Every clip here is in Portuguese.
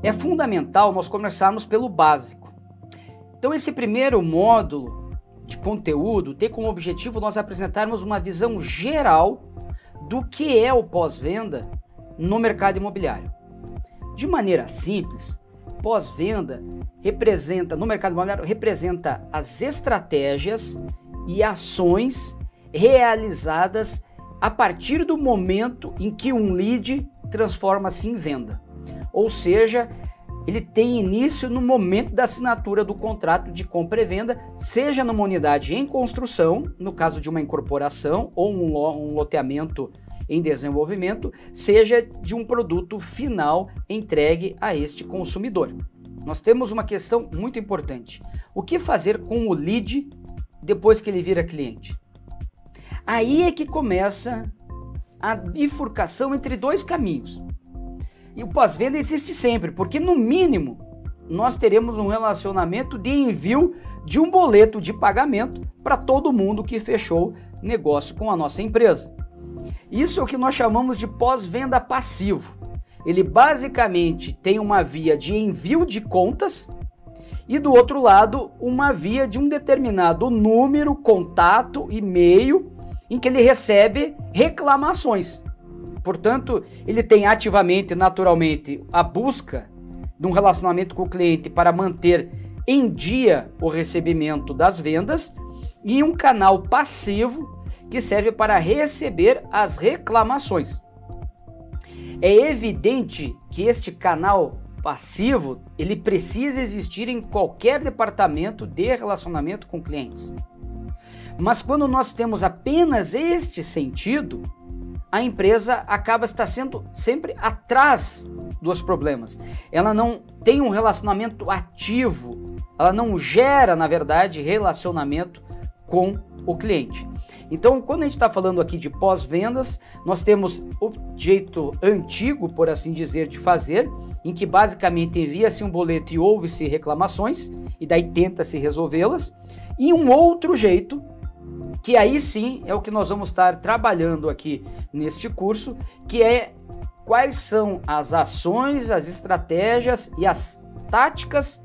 é fundamental nós começarmos pelo básico. Então esse primeiro módulo de conteúdo tem como objetivo nós apresentarmos uma visão geral do que é o pós-venda no mercado imobiliário. De maneira simples, pós-venda no mercado imobiliário representa as estratégias e ações realizadas a partir do momento em que um lead transforma-se em venda. Ou seja, ele tem início no momento da assinatura do contrato de compra e venda, seja numa unidade em construção, no caso de uma incorporação ou um loteamento em desenvolvimento, seja de um produto final entregue a este consumidor. Nós temos uma questão muito importante. O que fazer com o lead depois que ele vira cliente? Aí é que começa a bifurcação entre dois caminhos. E o pós-venda existe sempre, porque no mínimo nós teremos um relacionamento de envio de um boleto de pagamento para todo mundo que fechou negócio com a nossa empresa. Isso é o que nós chamamos de pós-venda passivo. Ele basicamente tem uma via de envio de contas e do outro lado uma via de um determinado número, contato, e-mail, em que ele recebe reclamações. Portanto, ele tem ativamente, naturalmente, a busca de um relacionamento com o cliente para manter em dia o recebimento das vendas e um canal passivo que serve para receber as reclamações. É evidente que este canal passivo, ele precisa existir em qualquer departamento de relacionamento com clientes. Mas quando nós temos apenas este sentido, a empresa acaba sendo sempre atrás dos problemas. Ela não tem um relacionamento ativo, ela não gera, na verdade, relacionamento com o cliente. Então, quando a gente está falando aqui de pós-vendas, nós temos o jeito antigo, por assim dizer, de fazer, em que basicamente envia-se um boleto e ouve-se reclamações, e daí tenta-se resolvê-las, e um outro jeito, que aí sim é o que nós vamos estar trabalhando aqui neste curso, que é quais são as ações, as estratégias e as táticas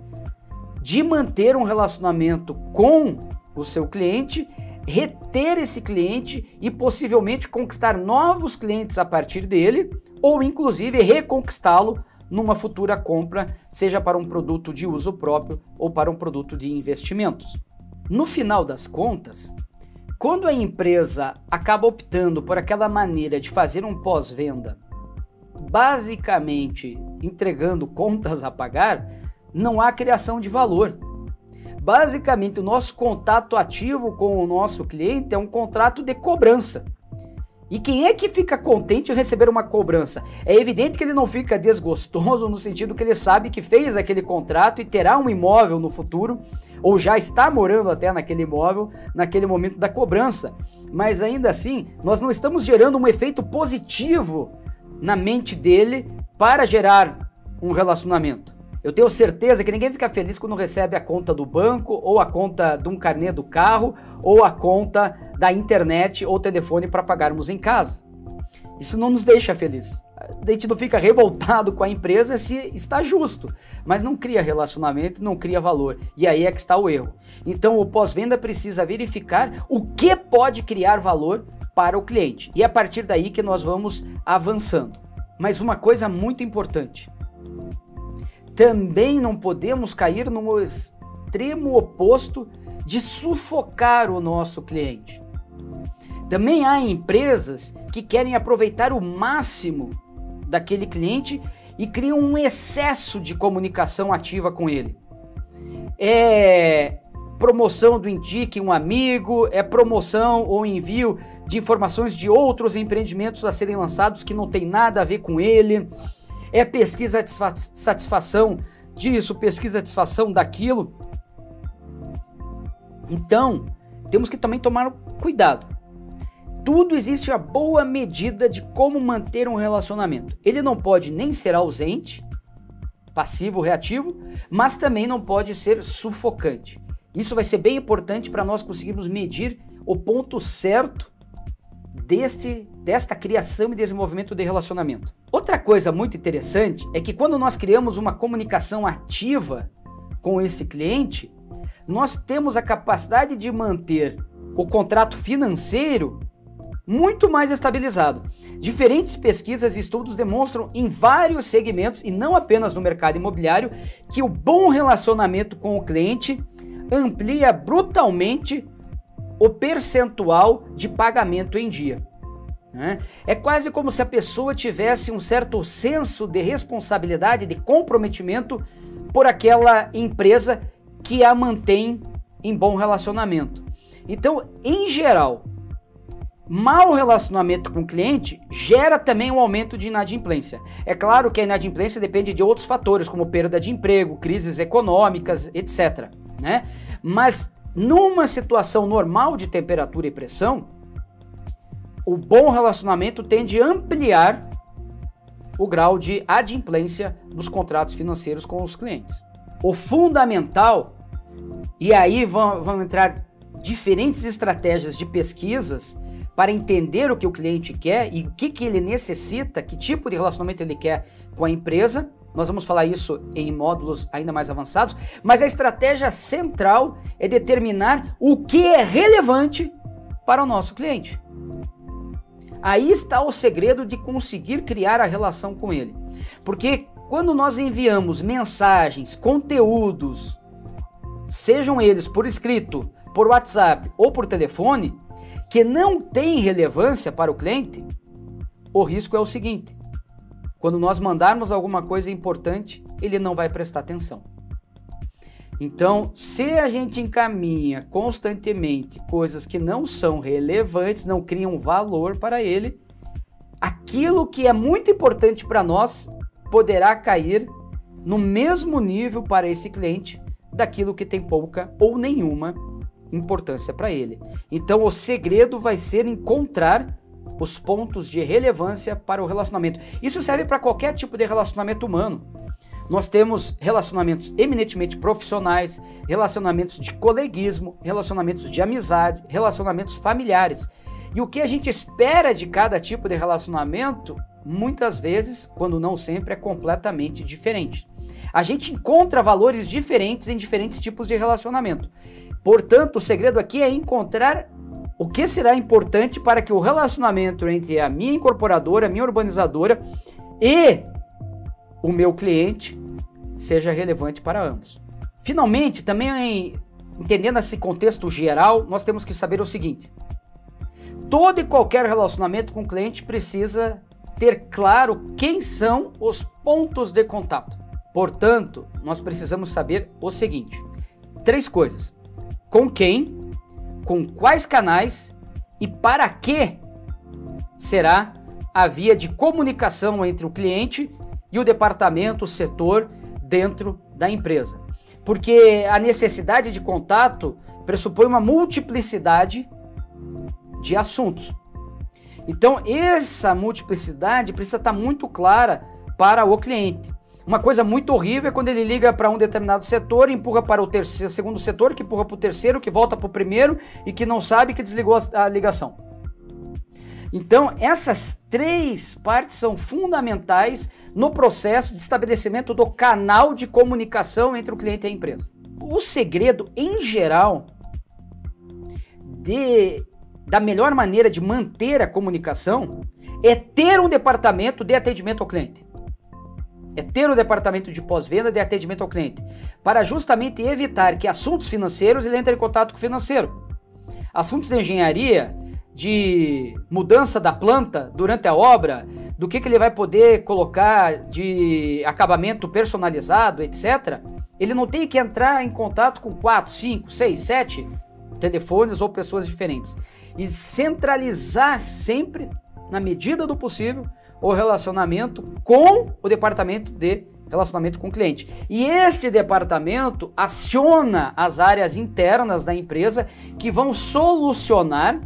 de manter um relacionamento com o seu cliente, reter esse cliente e possivelmente conquistar novos clientes a partir dele, ou inclusive reconquistá-lo numa futura compra, seja para um produto de uso próprio ou para um produto de investimentos. No final das contas, quando a empresa acaba optando por aquela maneira de fazer um pós-venda, basicamente entregando contas a pagar, não há criação de valor. Basicamente, o nosso contato ativo com o nosso cliente é um contrato de cobrança. E quem é que fica contente em receber uma cobrança? É evidente que ele não fica desgostoso no sentido que ele sabe que fez aquele contrato e terá um imóvel no futuro, ou já está morando até naquele imóvel naquele momento da cobrança. Mas ainda assim, nós não estamos gerando um efeito positivo na mente dele para gerar um relacionamento. Eu tenho certeza que ninguém fica feliz quando recebe a conta do banco, ou a conta de um carnê do carro, ou a conta da internet ou telefone para pagarmos em casa. Isso não nos deixa felizes. A gente não fica revoltado com a empresa se está justo, mas não cria relacionamento, não cria valor. E aí é que está o erro. Então o pós-venda precisa verificar o que pode criar valor para o cliente. E é a partir daí que nós vamos avançando. Mas uma coisa muito importante: também não podemos cair no extremo oposto de sufocar o nosso cliente. Também há empresas que querem aproveitar o máximo daquele cliente e criam um excesso de comunicação ativa com ele. É promoção do indique um amigo, é promoção ou envio de informações de outros empreendimentos a serem lançados que não tem nada a ver com ele. É pesquisa de satisfação disso, pesquisa de satisfação daquilo. Então, temos que também tomar cuidado. Tudo existe a boa medida de como manter um relacionamento. Ele não pode nem ser ausente, passivo ou reativo, mas também não pode ser sufocante. Isso vai ser bem importante para nós conseguirmos medir o ponto certo desta criação e desenvolvimento de relacionamento. Outra coisa muito interessante é que quando nós criamos uma comunicação ativa com esse cliente, nós temos a capacidade de manter o contrato financeiro muito mais estabilizado. Diferentes pesquisas e estudos demonstram em vários segmentos, e não apenas no mercado imobiliário, que o bom relacionamento com o cliente amplia brutalmente o percentual de pagamento em dia. É quase como se a pessoa tivesse um certo senso de responsabilidade, de comprometimento por aquela empresa que a mantém em bom relacionamento. Então, em geral, mau relacionamento com o cliente gera também um aumento de inadimplência. É claro que a inadimplência depende de outros fatores, como perda de emprego, crises econômicas, etc. Mas numa situação normal de temperatura e pressão, o bom relacionamento tende a ampliar o grau de adimplência dos contratos financeiros com os clientes. O fundamental, e aí vão entrar diferentes estratégias de pesquisas para entender o que o cliente quer e o que ele necessita, que tipo de relacionamento ele quer com a empresa. Nós vamos falar isso em módulos ainda mais avançados, mas a estratégia central é determinar o que é relevante para o nosso cliente. Aí está o segredo de conseguir criar a relação com ele. Porque quando nós enviamos mensagens, conteúdos, sejam eles por escrito, por WhatsApp ou por telefone, que não tem relevância para o cliente, o risco é o seguinte: quando nós mandarmos alguma coisa importante, ele não vai prestar atenção. Então, se a gente encaminha constantemente coisas que não são relevantes, não criam valor para ele, aquilo que é muito importante para nós poderá cair no mesmo nível para esse cliente daquilo que tem pouca ou nenhuma importância para ele. Então, o segredo vai ser encontrar os pontos de relevância para o relacionamento. Isso serve para qualquer tipo de relacionamento humano. Nós temos relacionamentos eminentemente profissionais, relacionamentos de coleguismo, relacionamentos de amizade, relacionamentos familiares. E o que a gente espera de cada tipo de relacionamento, muitas vezes, quando não sempre, é completamente diferente. A gente encontra valores diferentes em diferentes tipos de relacionamento. Portanto, o segredo aqui é encontrar o que será importante para que o relacionamento entre a minha incorporadora, a minha urbanizadora e o meu cliente seja relevante para ambos. Finalmente, também entendendo esse contexto geral, nós temos que saber o seguinte: todo e qualquer relacionamento com o cliente precisa ter claro quem são os pontos de contato. Portanto, nós precisamos saber o seguinte: 3 coisas: com quem, com quais canais e para que será a via de comunicação entre o cliente e o departamento, o setor dentro da empresa. Porque a necessidade de contato pressupõe uma multiplicidade de assuntos. Então, essa multiplicidade precisa estar muito clara para o cliente. Uma coisa muito horrível é quando ele liga para um determinado setor, empurra para o segundo setor, que empurra para o terceiro, que volta para o primeiro e que não sabe que desligou a ligação. Então, essas 3 partes são fundamentais no processo de estabelecimento do canal de comunicação entre o cliente e a empresa. O segredo, em geral, da melhor maneira de manter a comunicação é ter um departamento de atendimento ao cliente. É ter um departamento de pós-venda de atendimento ao cliente, para justamente evitar que assuntos financeiros ele entre em contato com o financeiro. Assuntos de engenharia, de mudança da planta durante a obra, do que ele vai poder colocar de acabamento personalizado, etc. Ele não tem que entrar em contato com 4, 5, 6, 7 telefones ou pessoas diferentes. E centralizar sempre, na medida do possível, o relacionamento com o departamento de relacionamento com o cliente. E este departamento aciona as áreas internas da empresa que vão solucionar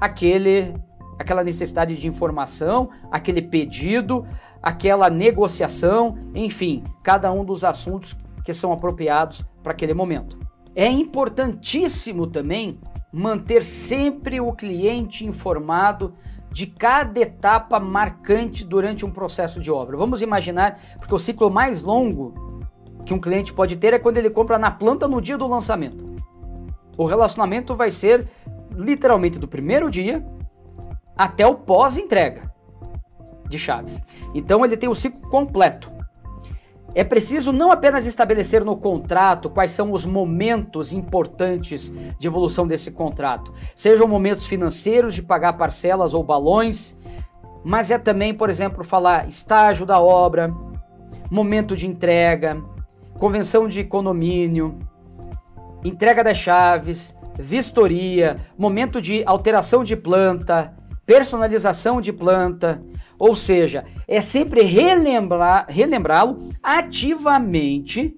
aquela necessidade de informação, aquele pedido, aquela negociação, enfim, cada um dos assuntos que são apropriados para aquele momento. É importantíssimo também manter sempre o cliente informado de cada etapa marcante durante um processo de obra. Vamos imaginar, porque o ciclo mais longo que um cliente pode ter é quando ele compra na planta no dia do lançamento. O relacionamento vai ser literalmente do primeiro dia até o pós-entrega de chaves. Então ele tem o ciclo completo. É preciso não apenas estabelecer no contrato quais são os momentos importantes de evolução desse contrato, sejam momentos financeiros de pagar parcelas ou balões, mas é também, por exemplo, falar estágio da obra, momento de entrega, convenção de condomínio, entrega das chaves, vistoria, momento de alteração de planta, personalização de planta, ou seja, é sempre relembrá-lo ativamente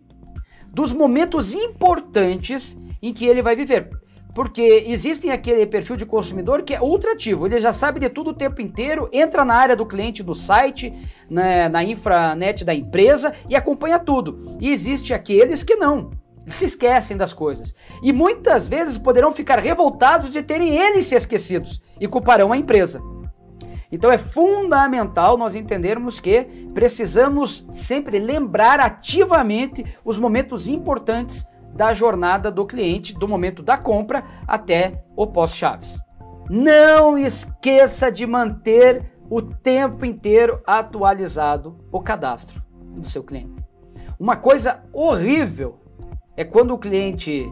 dos momentos importantes em que ele vai viver. Porque existe aquele perfil de consumidor que é ultrativo, ele já sabe de tudo o tempo inteiro, entra na área do cliente do site, na intranet da empresa e acompanha tudo. E existe aqueles que não, se esquecem das coisas. E muitas vezes poderão ficar revoltados de terem eles se esquecidos e culparão a empresa. Então é fundamental nós entendermos que precisamos sempre lembrar ativamente os momentos importantes da jornada do cliente, do momento da compra até o pós-chaves. Não esqueça de manter o tempo inteiro atualizado o cadastro do seu cliente. Uma coisa horrível é quando o cliente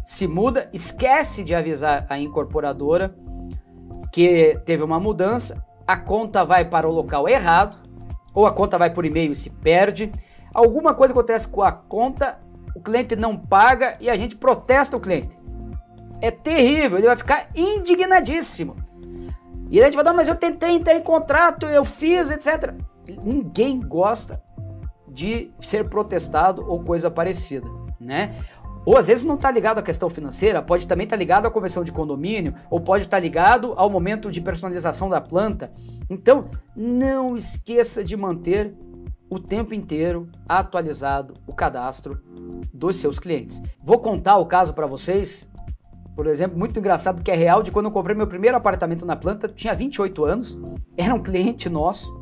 se muda, esquece de avisar a incorporadora que teve uma mudança, a conta vai para o local errado, ou a conta vai por e-mail e se perde, alguma coisa acontece com a conta, o cliente não paga e a gente protesta o cliente. É terrível, ele vai ficar indignadíssimo. E a gente vai dar, mas eu tentei entrar em contrato, eu fiz, etc. Ninguém gosta de ser protestado ou coisa parecida, né? Ou às vezes não está ligado à questão financeira, pode também estar ligado à conversão de condomínio, ou pode estar ligado ao momento de personalização da planta. Então, não esqueça de manter o tempo inteiro atualizado o cadastro dos seus clientes. Vou contar o caso para vocês, por exemplo, muito engraçado, que é real, de quando eu comprei meu primeiro apartamento na planta, tinha 28 anos, era um cliente nosso,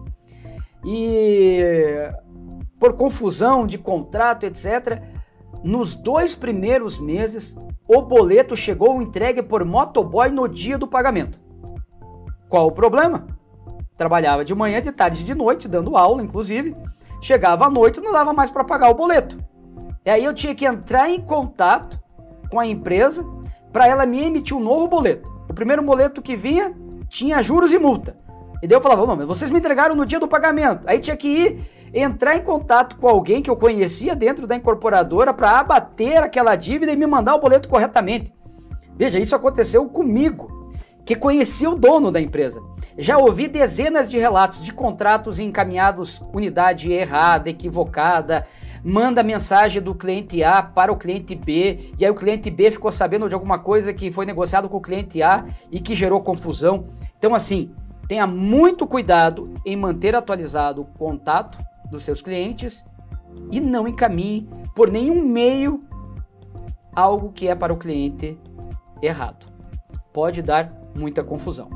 e por confusão de contrato, etc., nos 2 primeiros meses, o boleto chegou entregue por motoboy no dia do pagamento. Qual o problema? Trabalhava de manhã, de tarde e de noite, dando aula, inclusive. Chegava à noite e não dava mais para pagar o boleto. E aí eu tinha que entrar em contato com a empresa para ela me emitir um novo boleto. O primeiro boleto que vinha tinha juros e multa. E daí eu falava, não, mas vocês me entregaram no dia do pagamento. Aí tinha que entrar em contato com alguém que eu conhecia dentro da incorporadora para abater aquela dívida e me mandar o boleto corretamente. Veja, isso aconteceu comigo, que conhecia o dono da empresa. Já ouvi dezenas de relatos de contratos encaminhados unidade errada, equivocada, manda mensagem do cliente A para o cliente B, e aí o cliente B ficou sabendo de alguma coisa que foi negociado com o cliente A e que gerou confusão. Então assim, tenha muito cuidado em manter atualizado o contato dos seus clientes e não encaminhe por nenhum meio algo que é para o cliente errado. Pode dar muita confusão.